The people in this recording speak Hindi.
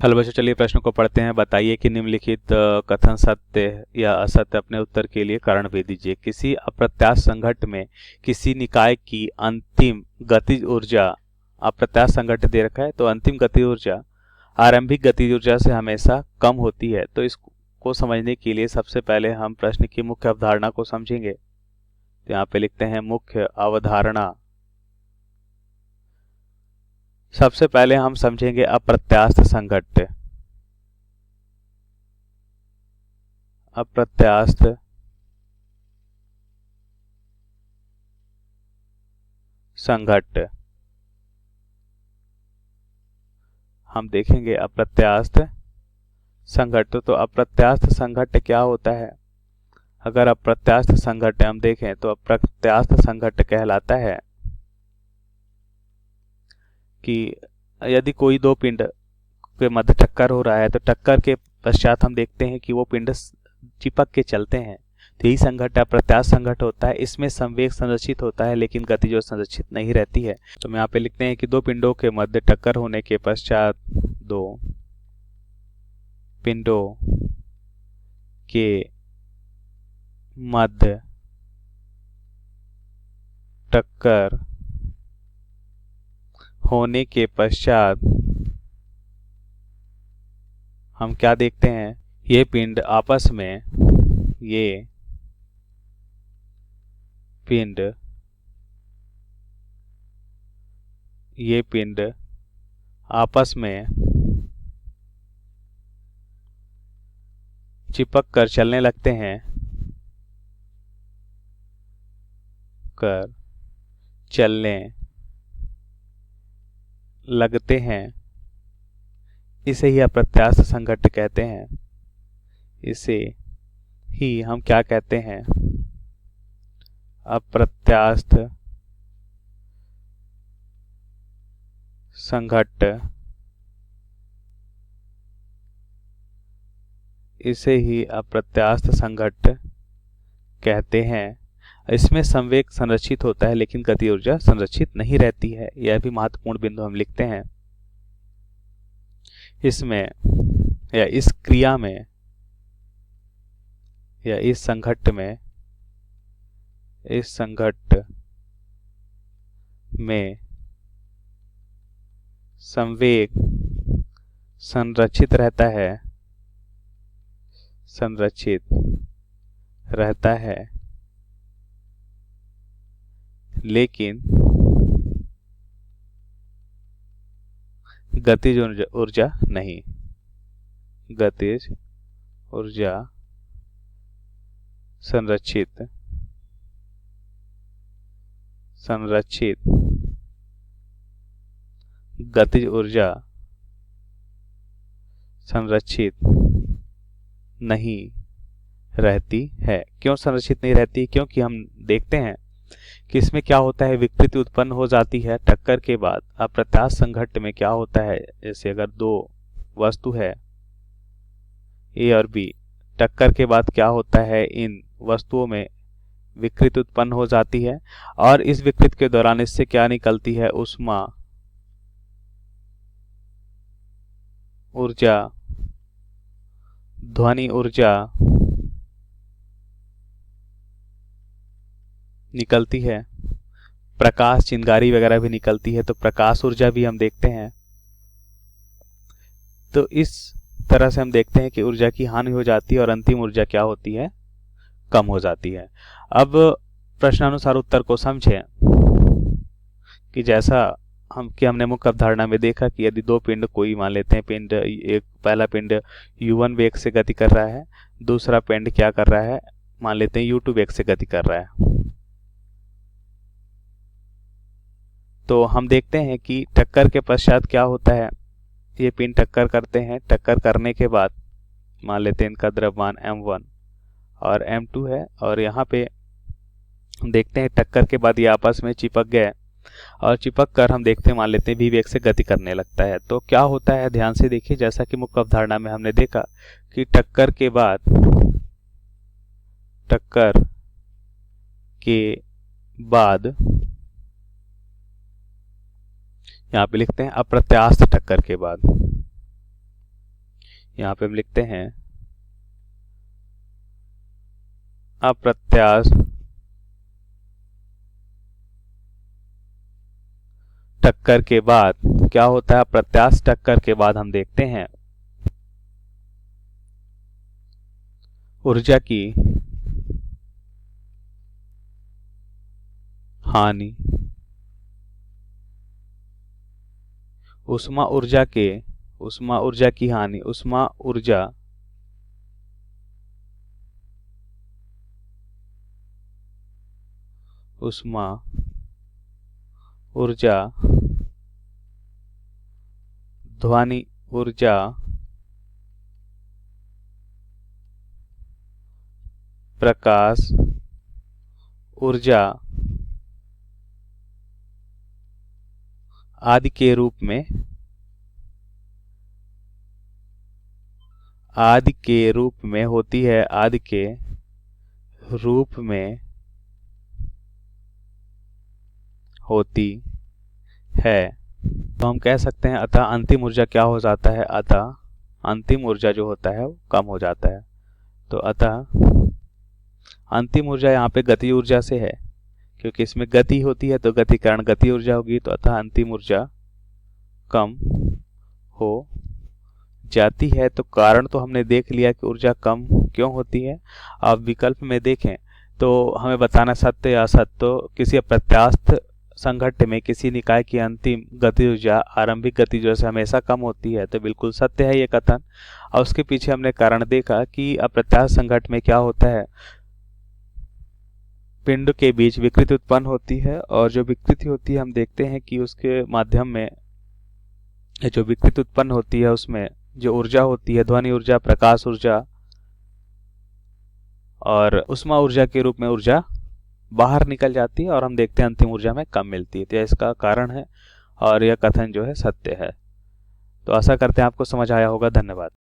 हेलो बच्चों, चलिए प्रश्न को पढ़ते हैं। बताइए कि निम्नलिखित कथन सत्य या असत्य। अपने उत्तर के लिए कारण भेज दीजिए। किसी अप्रत्याशित संघट्ट में किसी निकाय की अंतिम गतिज ऊर्जा, अप्रत्याशित संघट्ट दे रखा है तो अंतिम गतिज ऊर्जा आरंभिक गतिज ऊर्जा से हमेशा कम होती है। तो इसको समझने के लिए सबसे पहले हम प्रश्न की मुख्य अवधारणा को समझेंगे। तो यहाँ पे लिखते हैं मुख्य अवधारणा। सबसे पहले हम समझेंगे अप्रत्याशित संघट्ट। अप्रत्याशित संघट्ट हम देखेंगे। अप्रत्याशित संघट्ट, तो अप्रत्याशित संघट्ट क्या होता है? अगर अप्रत्याशित संघट्ट हम देखें तो अप्रत्याशित संघट्ट कहलाता है कि यदि कोई दो पिंड के मध्य टक्कर हो रहा है तो टक्कर के पश्चात हम देखते हैं कि वो पिंड चिपक के चलते हैं, तो यही संघट्ट अप्रत्याशित संघट्ट होता है। इसमें संवेग संरक्षित होता है लेकिन गति जो संरक्षित नहीं रहती है। तो हम यहाँ पे लिखते हैं कि दो पिंडों के मध्य टक्कर होने के पश्चात दो पिंडों के मध्य टक्कर होने के पश्चात हम क्या देखते हैं? ये पिंड आपस में ये पिंड आपस में चिपक कर चलने लगते हैं, इसे ही अप्रत्याशित संघट्ट कहते हैं। इसे ही हम क्या कहते हैं? अप्रत्याशित संघट्ट। इसे ही अप्रत्याशित संघट्ट कहते हैं। इसमें संवेग संरक्षित होता है लेकिन गति ऊर्जा संरक्षित नहीं रहती है। यह भी महत्वपूर्ण बिंदु हम लिखते हैं। इसमें या इस क्रिया में या इस संघट्ट में संवेग संरक्षित रहता है लेकिन गतिज ऊर्जा नहीं। गतिज ऊर्जा संरक्षित गतिज ऊर्जा संरक्षित नहीं रहती है। क्यों संरक्षित नहीं रहती? क्योंकि हम देखते हैं कि इसमें क्या होता है, विकृति उत्पन्न हो जाती है टक्कर के बाद। अप्रत्याशित संघट्ट में क्या होता है, जैसे अगर दो वस्तु है ए और बी, टक्कर के बाद क्या होता है, इन वस्तुओं में विकृति उत्पन्न हो जाती है और इस विकृति के दौरान इससे क्या निकलती है? ऊष्मा ऊर्जा, ध्वनि ऊर्जा निकलती है, प्रकाश चिंगारी वगैरह भी निकलती है, तो प्रकाश ऊर्जा भी हम देखते हैं। तो इस तरह से हम देखते हैं कि ऊर्जा की हानि हो जाती है और अंतिम ऊर्जा क्या होती है? कम हो जाती है। अब प्रश्नानुसार उत्तर को समझें कि जैसा हमने मुख्य अवधारणा में देखा कि यदि दो पिंड कोई मान लेते हैं, पिंड एक पहला पिंड u1 वेग से गति कर रहा है, दूसरा पिंड क्या कर रहा है, मान लेते हैं u2 वेग से गति कर रहा है। तो हम देखते हैं कि टक्कर के पश्चात क्या होता है, ये पिंड टक्कर करते हैं। टक्कर करने के बाद मान लेते हैं इनका द्रव्यमान m1 और m2 है और यहाँ पे हम देखते हैं टक्कर के बाद ये आपस में चिपक गए और चिपक कर हम देखते हैं मान लेते हैं v वेग से गति करने लगता है। तो क्या होता है, ध्यान से देखिए। जैसा कि मुख्य अवधारणा में हमने देखा कि टक्कर के बाद यहाँ पे लिखते हैं अप्रत्याशित टक्कर के बाद यहाँ पे हम लिखते हैं अप्रत्याश टक्कर के बाद क्या होता है। अप्रत्याश टक्कर के बाद हम देखते हैं ऊर्जा की हानि, उष्मा ऊर्जा की हानि, उष्मा ऊर्जा, ध्वनि ऊर्जा, प्रकाश ऊर्जा आदि के रूप में होती है, आदि के रूप में होती है। तो हम कह सकते हैं अतः अंतिम ऊर्जा क्या हो जाता है, अतः अंतिम ऊर्जा जो होता है वो कम हो जाता है। तो अतः अंतिम ऊर्जा यहाँ पे गति ऊर्जा से है, क्योंकि इसमें गति होती है तो गति कारण गति ऊर्जा होगी। तो अतः अंतिम ऊर्जा कम हो जाती है। तो कारण तो हमने देख लिया कि ऊर्जा कम क्यों होती है। अब विकल्प में देखें तो हमें बताना सत्य या असत्य। तो किसी अप्रत्यास्थ संघट्ट में किसी निकाय की अंतिम गति ऊर्जा आरंभिक गति ऊर्जा से हमेशा कम होती है, तो बिल्कुल सत्य है ये कथन। और उसके पीछे हमने कारण देखा कि अप्रत्यास्थ संघट्ट में क्या होता है, पिंड के बीच विकृति उत्पन्न होती है, और जो विकृति होती है हम देखते हैं कि उसके माध्यम में जो विकृति उत्पन्न होती है उसमें जो ऊर्जा होती है, ध्वनि ऊर्जा, प्रकाश ऊर्जा और उष्मा ऊर्जा के रूप में ऊर्जा बाहर निकल जाती है, और हम देखते हैं अंतिम ऊर्जा में कम मिलती है। तो यह इसका कारण है और यह कथन जो है सत्य है। तो आशा करते हैं आपको समझ आया होगा। धन्यवाद।